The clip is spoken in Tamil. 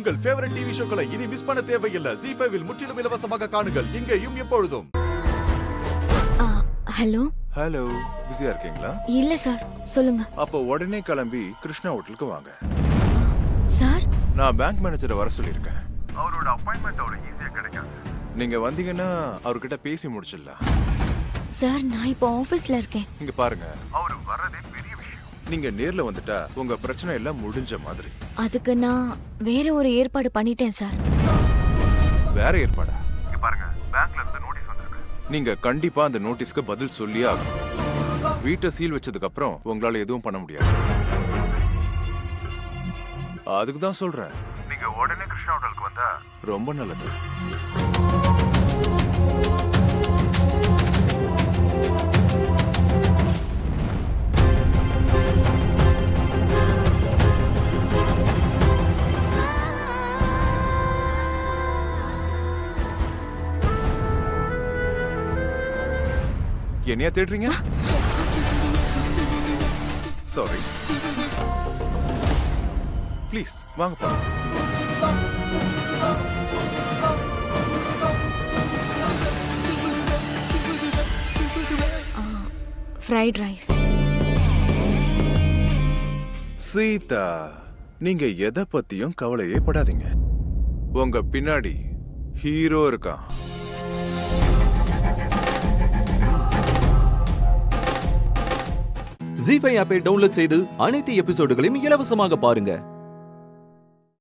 உங்கள் ஃபேவரட் டிவி ஷோக்களை இனி மிஸ் பண்ண தேவையில்லை. ஜீ5 இல் முற்றிலும் இலவசமாக காணுங்கள், இங்கேயும் எப்பொழுதும். ஹலோ. ஹலோ, பிஸியா இருக்கீங்களா? இல்ல சார், சொல்லுங்க. அப்போ உடனே கிளம்பி கிருஷ்ணா ஹோட்டலுக்கு வாங்க. சார், நான் பேங்க் மேனேஜரை வர சொல்லியிருக்கேன். அவரோட அப்பாயின்மெண்ட் அவ்வளவு ஈஸியா கிடைக்காது. நீங்க வந்தீங்கன்னா அவர்கிட்ட பேசி முடிச்சிடலாம். சார் நான் இப்போ ஆபீஸ்ல இருக்கேன். இங்க பாருங்க, அவரு வர்றதே பெரிய விஷயம். நீங்க நேர்ல வந்துட்டா உங்க பிரச்சனை எல்லாம் முடிஞ்ச மாதிரி. அதுக்கு நான் வேற ஒரு ஏற்பாடு பண்ணிட்டேன் சார். வேற ஏற்பாடா? இங்க பாருங்க, பேங்க்ல இருந்து நோட்டீஸ் வந்திருக்கு. நீங்க கண்டிப்பா அந்த நோட்டீஸ்க்கு பதில் சொல்லியே ஆகணும். வீட்டை சீல் வச்சதுக்கு அப்புறம் உங்களால எதுவும் பண்ண முடியாது. அதுக்கு தான் சொல்றேன். நீங்க உடனே கிருஷ்ணா ஹோட்டலுக்கு வந்தா ரொம்ப நல்லது. என்னையா தேடுறீங்க? சாரி, ப்ளீஸ் வாங்க போலாம். Fried rice. சீதா, நீங்க எதை பத்தியும் கவலையே படாதீங்க. உங்க பின்னாடி ஹீரோ இருக்கான். ஜீ5 ஆப்பை டவுன்லோட் செய்து அனைத்து எபிசோடுகளையும் இலவசமாக பாருங்க.